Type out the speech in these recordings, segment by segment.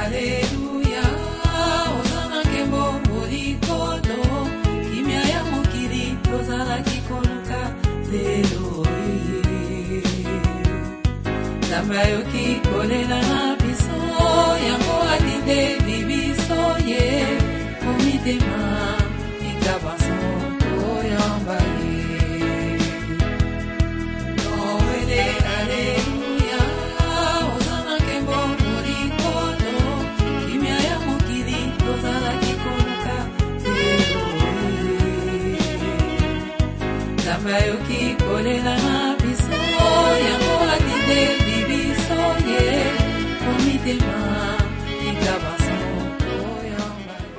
Alleluia, Osana Kembo Morikono, Kimia ya Mukiri, Osana Kikonuka, Leloe. Zambayo Kikolela na Biso, Yango Adide Bibiso, Ye, Komitema, Ikabaso, Toyambaye. Noele, Alleluia, Osana Kembo Morikono, Kimia ya Mukiri, Osana Kikonuka, Leloe. Zambayo Kikolela na Biso, Yango Adide Bibiso, Ye, Komitema, Ikabaso, Toyambaye.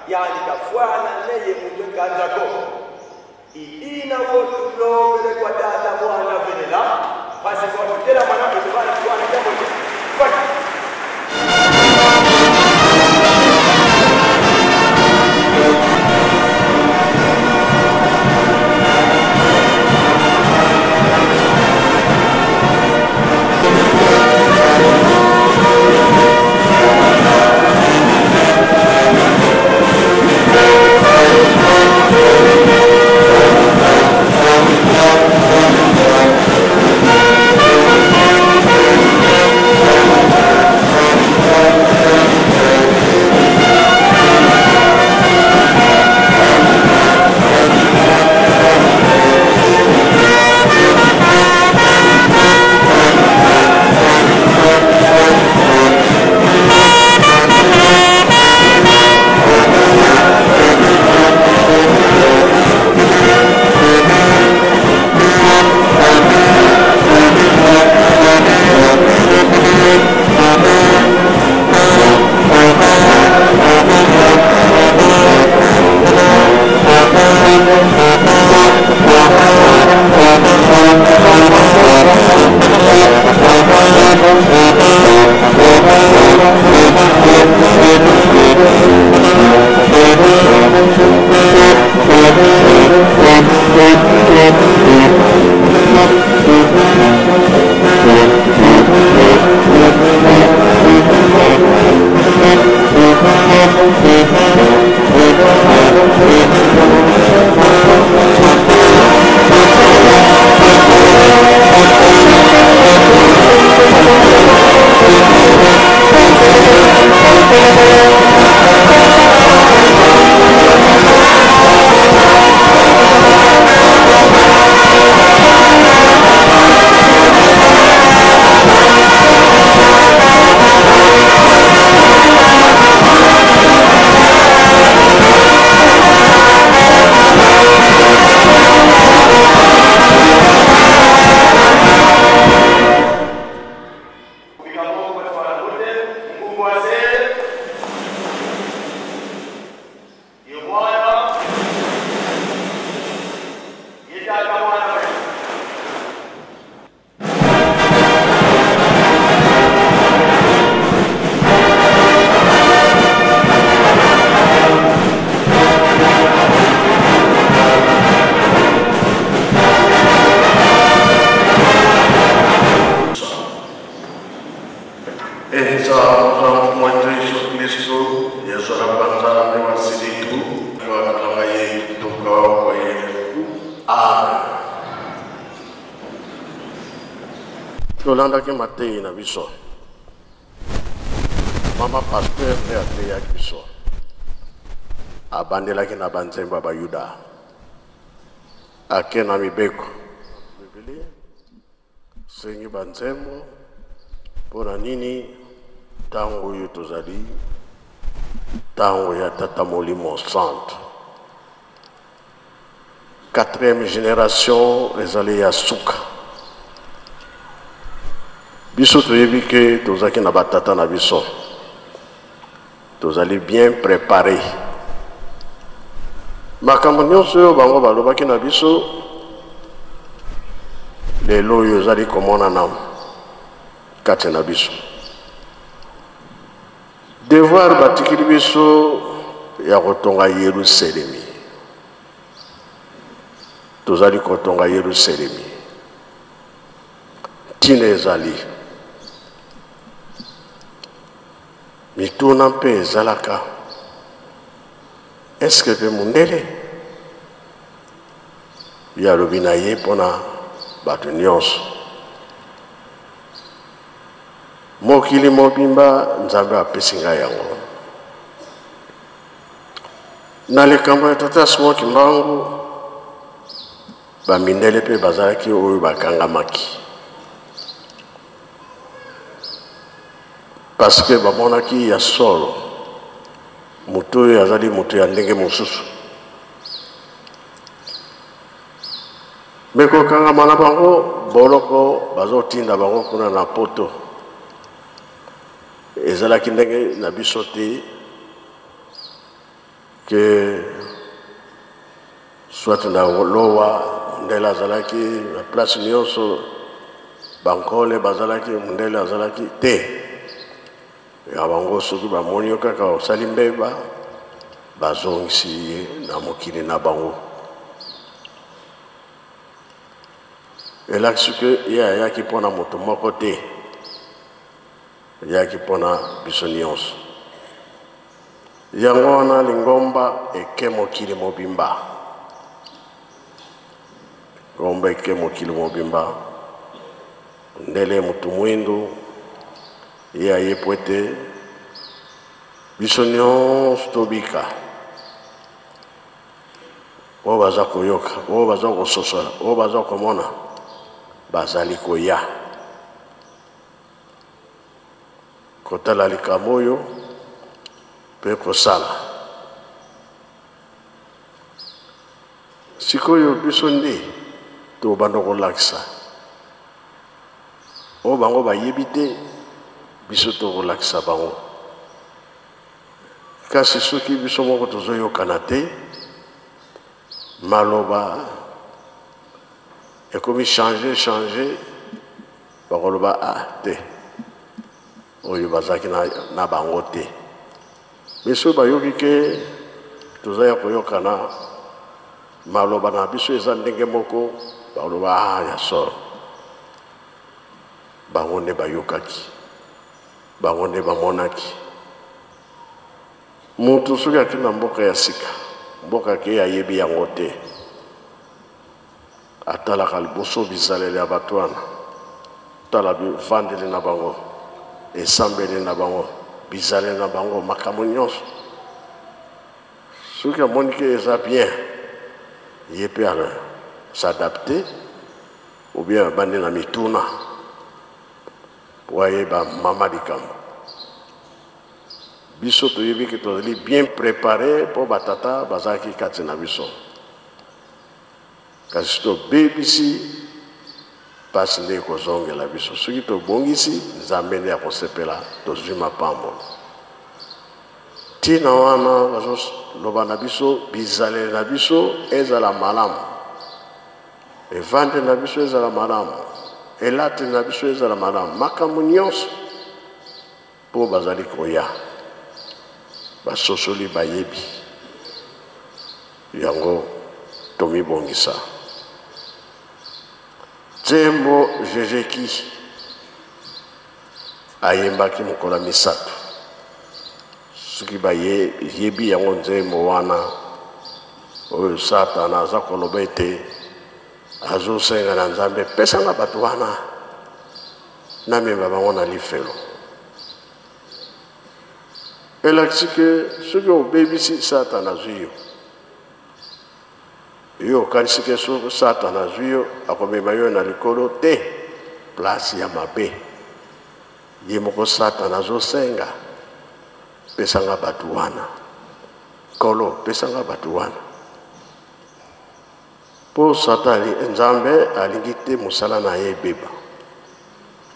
Yani kafuana neye mtu kanzako ina votu lobele kwa dada mwana venela basi kwa tutela mwana kutubana kwa jambo hili Tolanda ki matei na biso. Mama pasteur e ateya biso. Abandela ki na banzemba ba Yuda. Ake na mibeko. Biblia. Sengi banzembo. Pona nini tango yu tozali. Tango ya tata Molimo Centre. 4e génération ezali ya suka. Biso toyebi ke tozaki na batata na biso. Tozali bien préparé. Makambo nyonso oyo bango balobaki na biso lelo oyo ezali komona na kati na biso. Devoir batikili biso ya kotonga Yerusalemi. Tozali kotonga Yerusalemi. Tina ezali. Mituna mpe ezalaka. Eske pe mundele? Ya lobi na ye pona bato nyonso. Mokili mobimba Nzambe apesi ngai yango. Na likambo ya tata Smoki Mbangu bamindele pe bazalaki oyo bakangamaki. Parce que bamonaki ya solo mutu oyo azali mutu ya ndenge mosusu. Me kokangama na bango boloko bazotinda bango kuna na poto. Ezalaki ndenge na biso te ke soit na lowa ndela azalaki na place nyonso bankole bazalaki mundele azalaki te. Ya bango soki bamoni yo kaka osali mbeba bazongisi ye na mokili na bango. Elaki soki ye ayaki mpona moto moko te, ayaki mpona biso nyonso. Yango wana lingomba eke mokili mobimba. Ngomba eke mokili mobimba. Ndele mutu mwindu ye ayepo ete biso nyonso tobika. Oyo baza koyoka, oyo baza kososola, oyo baza komona bazali koya. Kotala likambo oyo mpe kosala. Sikoyo biso nde tobanda kolakisa. Oyo bango bayebi te biso tokolakisa bango. Kasi soki biso moko tozoyokana te maloba ekomi changer bakoloba te oyo bazaki na bango te. Biso bayoki ke tozaya koyokana maloba na biso eza ndenge moko bakoloba ya soro. Bango nde bayokaki, bango nde bamonaki. Mutu soki ati na mboka ya sika, mboka ke ayebi yango te, atalaka liboso bizaleli ya bato wana, tala bivandeli na bango, esambeli na bango, bizaleli na bango, makambo nyonso. Soki amoni ke eza bien, ye pe ala s'adapter, ou bien bandi na mituna po ayeba mama likambo. Biso toyebi ke tozali bien préparé po batata bazalaki kati na biso. Kasi tobebisi pasi nde kozongela biso. Soki tobongisi Nzambe nde akosepela tozwi mapambo. Tina wana bazoloba na biso bizaleli na biso ezala malamu. Evandeli na biso ezala malamu. Elateli na biso ezala malamu. Makambo nyonso po bazali koya. Basosoli bayebi. Yango tomibongisa. Nzembo Jejeki ayembaki mokolo misato. Soki bayebi yango nzembo wana oyo Satana aza koloba ete azosenga na Nzambe pesanga bato wana na memba bango na lifelo elakisi ke soki obebisi Satana azwi yo okanisi ke soki Satana azwi yo akomema yo na likolo te place ya mabe ye moko Satana azosenga pesanga bato wana kolo pesanga bato wana po Satani Nzambe alingi te mosala na ye ebeba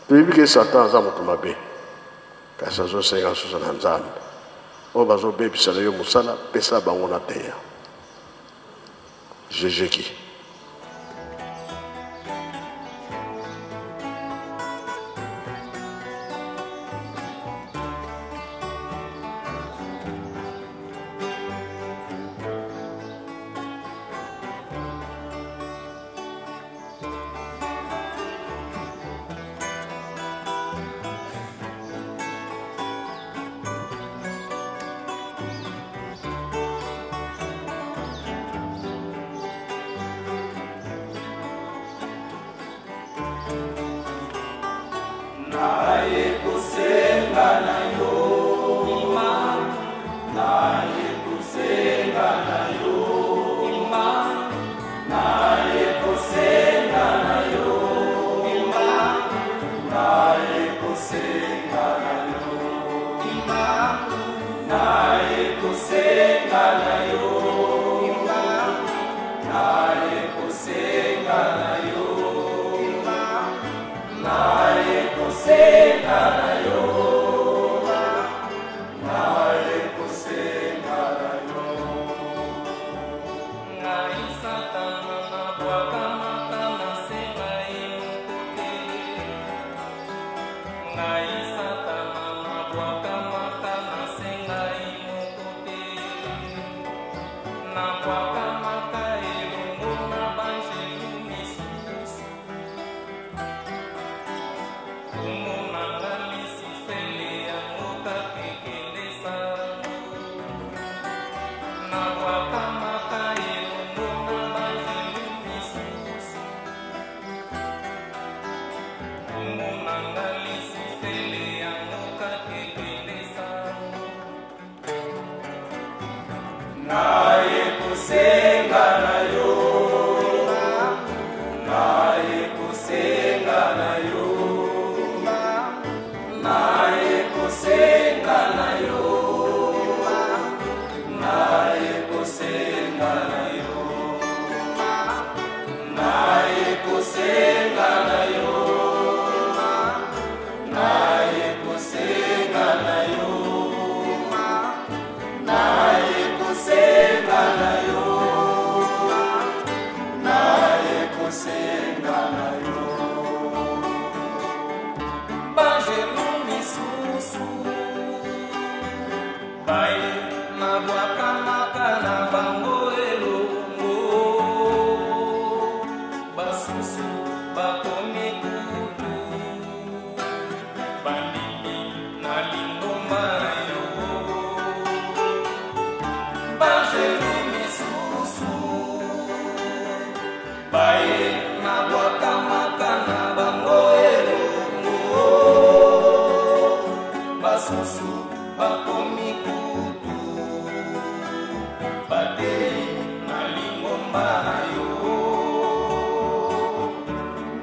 toyebi ke Satan aza moto mabe kasi azosenga susu na Nzambe oyo bazobebisela yo mosala pesa bango na teya jejeki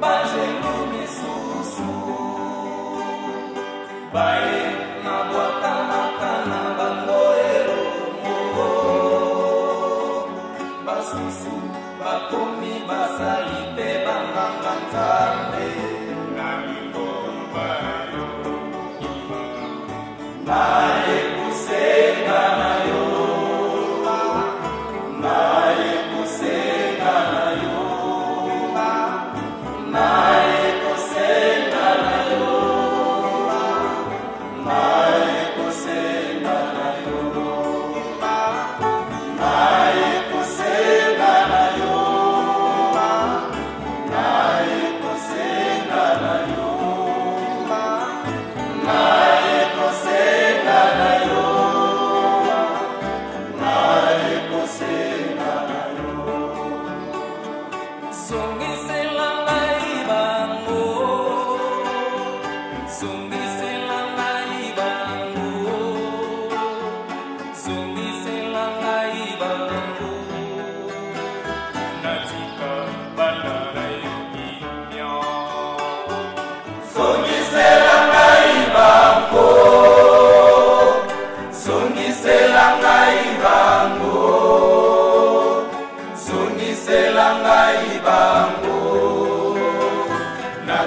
Baje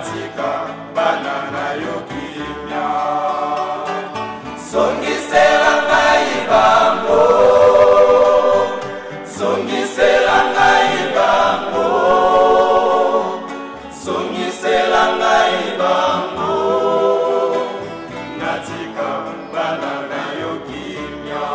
natika bana na yo kimia songisela ngai bango songisela ngai bango songisela ngai bango natika bana na yo kimia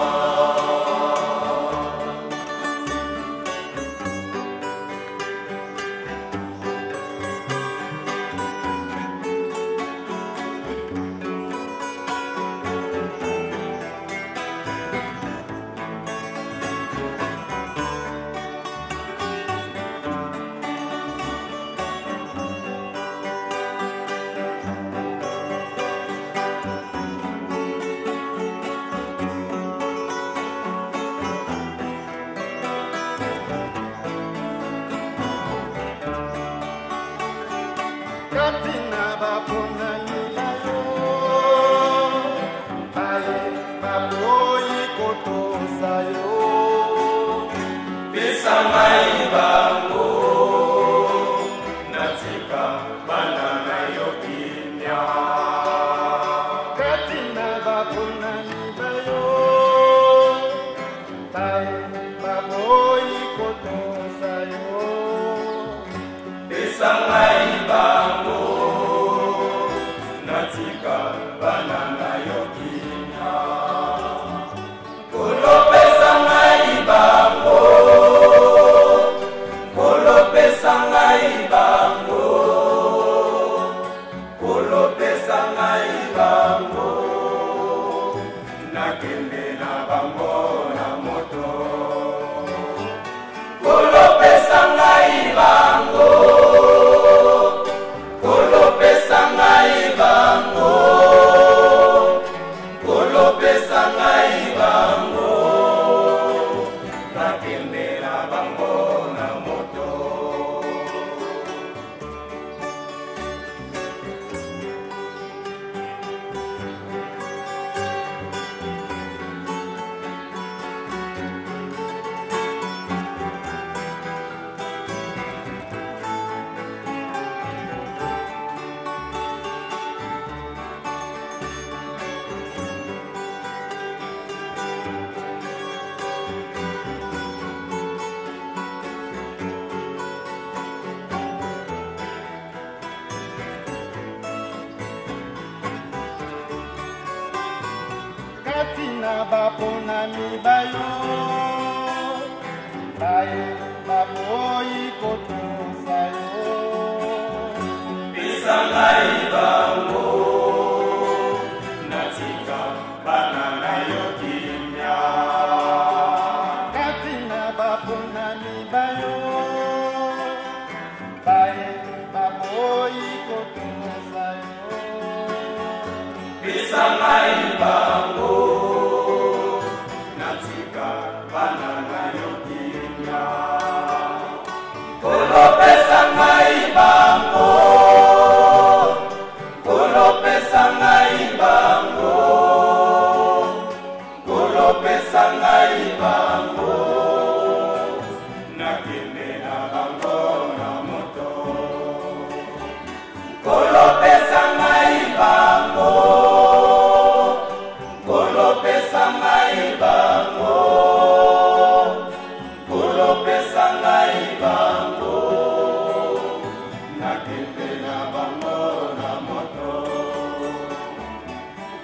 Katina bapona nilayo aye baboyi kotosayo pesa mai bango natika bana na yo kimia Katina bapona nilayo aye baboyi kotosayo pesa mai bango natika bana na yo kimia kolo pesa mai bango kolo pesa mai bango kolo pesa mai bango nakende na bango na moto kolo pesa mai bango kolo pesa mai bango kolo pesa mai bango nakende na bango na moto Katina bapona mibayo aye baboyi kotosayo pesa ngai bango natika bana na yo kimia Katina bapona mibayo aye baboyi kotosayo pesa ngai bango natika bana na yo kimia kolo pesa ngai bango kolo pesa ngai bango kolo pesa ngai bango nakende na bango na moto kolo pesa ngai bango kolo pesa ngai bango kolo pesa ngai bango nakende na bango na moto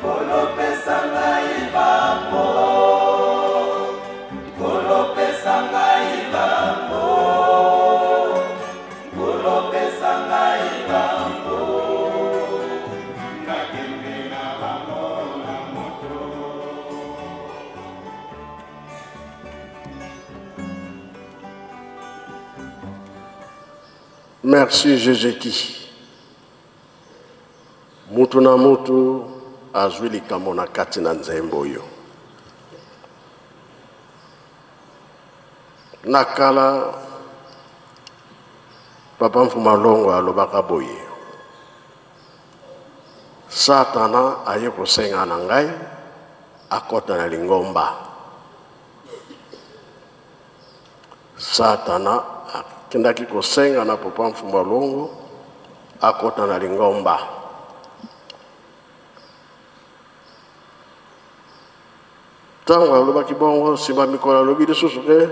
kolo pesa ngai bango kolo pesa ngai bango kolo pesa ngai bango nakende na bango na moto Merci Jésus-Christ. Mutu na mutu azwi likambo na kati na nzembo oyo. Nakala Papa Mfuma Longo alobaka boye. Satana aye kosenga na ngai akota na lingomba. Satana akendaki kosenga na Papa Mfuma Longo akota na lingomba. Tango aloba kibongo simba mikolo alobi lisusu ke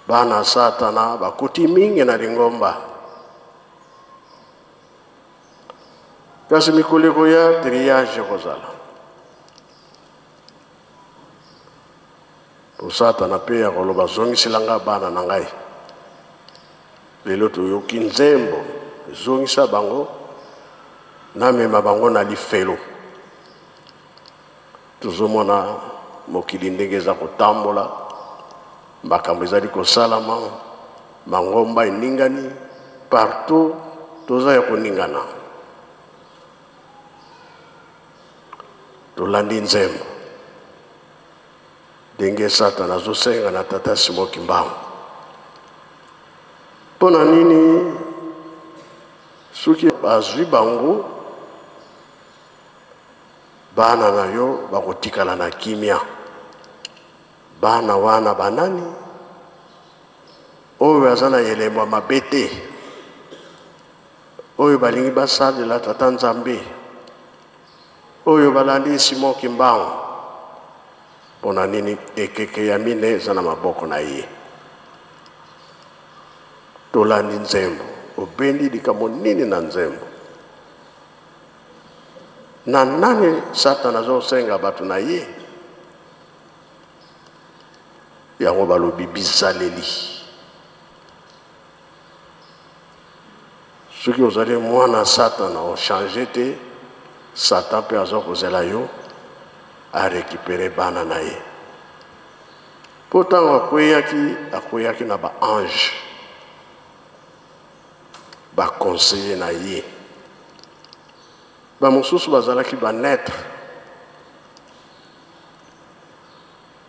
bana Satana bakuti mingi na lingomba. Kasi mikoleko ya triage kozala. Po Satana pe ya koloba zongisilanga bana na ngai. Lelo toyoki nzembo zongisa bango na mema bango na lifelo. Tuzomona mokili ndenge eza kotambola, makambo ezali kosalama, mangomba eningani partout, toza ya koningana. Tolandi nzembo ndenge Satana azosenga na tata Simoki Mbangu. Pona nini soki bazwi bango bana na yo bakotikala na kimia? Bana wana banani oyo baza na elembo mabete, oyo balingi basalela tata Nzambe, oyo balandi Simoki Mbangu. Pona nini ekeke ya mine eza na maboko na ye? Tolandi nzembo, obendi likambo nini na nzembo? Na nani Satana azosenga bato na ye? Yango balobi bizaleli. Soki ozali mwana Satana ochange te, Satan pe azokozela yo a récupérer bana na ye. Pourtant akweyaki na ba ange, ba conseiller na ye. Ba mosusu bazalaki ba naître,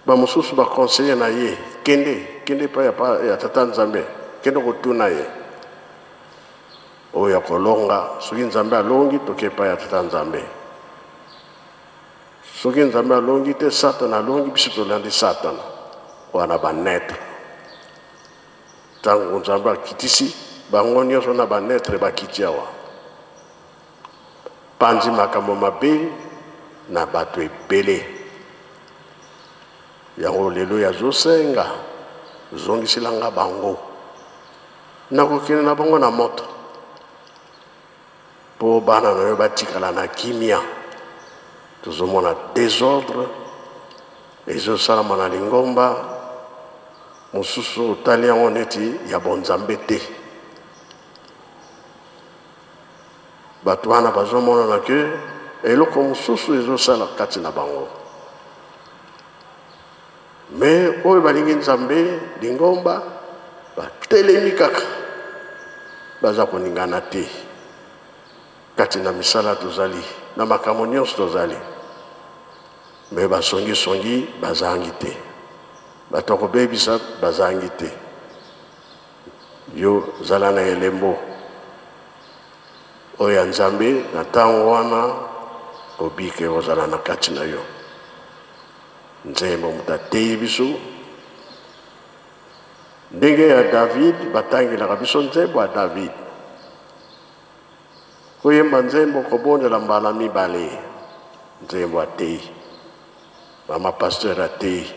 ba mosusu ba conseiller na ye, kende pa ya tata Nzambe, kende kotuna ye oyo kolonga. Soki Nzambe alongi toke pa ya tata Nzambe, soki Nzambe alongi te Satana alongi, biso tolandi Satana. Wana ba naître tango Nzambe akitisi bango nyonso na ba naître bakiti awa, panzi makambo mabe na bato ebele. Yango lelo yazosenga zongisilanga bango nakokende na bango na moto po bana na yo batikala na kimia. Tozomona désordre ezosalama na lingomba, mosusu otali yango neti ya bonzambe te. Bato wana bazomonana ke eloko mosusu ezosala kati na bango. Me oyo balingi Nzambe lingomba batelemi kaka, baza koningana te. Kati na misala tozali, na makambo nyonso tozali, me basongi bazangi te, bato kobebisa bazangi te. Yo zala na elembo oyo ya Nzambe, na ntango wana obike ozala na kati na yo. Nzembo mutatei biso ndenge ya David, batangilaka biso nzembo ya David. Koyemba nzembo kobondela mbala mibale, nzembo atei. Mama pasteur atei.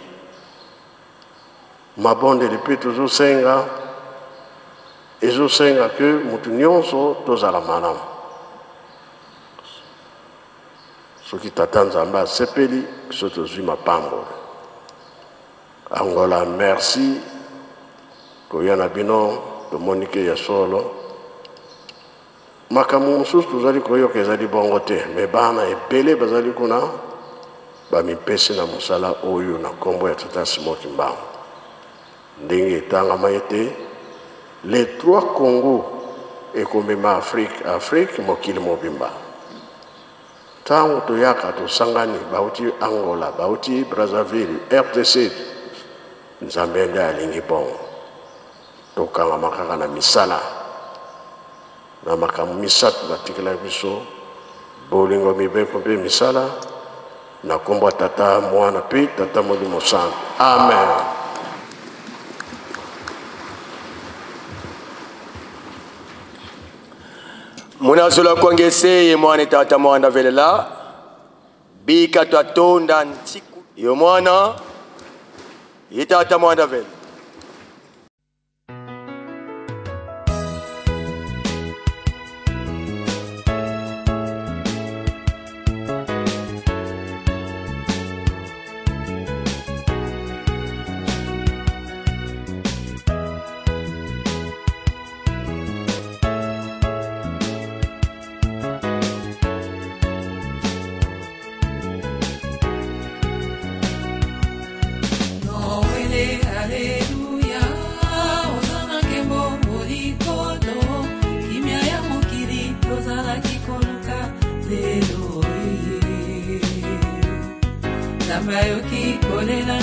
Mabondeli pe tozosenga, ezosenga ke mutu nyonso tozala malamu. Soki tata Nzambe asepeli, biso tozwi mapambo. Angola merci koya na bino, tomonike ya solo. Makambo mosusu tozali koyoka ezali bongo te, me bana ebele bazali kuna bamipesi na mosala oyo na kombo ya tata Simoki Mbangu. Ndenge etangama ete les 3 Congo ekomema Afrique mokili mobimba. Tango toyaka tosangani bauti Angola, bauti Brazzaville, RDC, Nzambe nde alingi bongo. Tokangama kaka na misala, na makambo misatu batikela biso, bolingo mibeko mpe misala, na kombo tata mwana pe tata Molimo Santo. Amen. Munasula kwangese mwana tata mwana velela bika twatonda ntiku yo mwana itata mwana vele Haleluya, Osana kembo molikono, kimya ya mokili tozala kikoluka lelo. Namba yoki kolela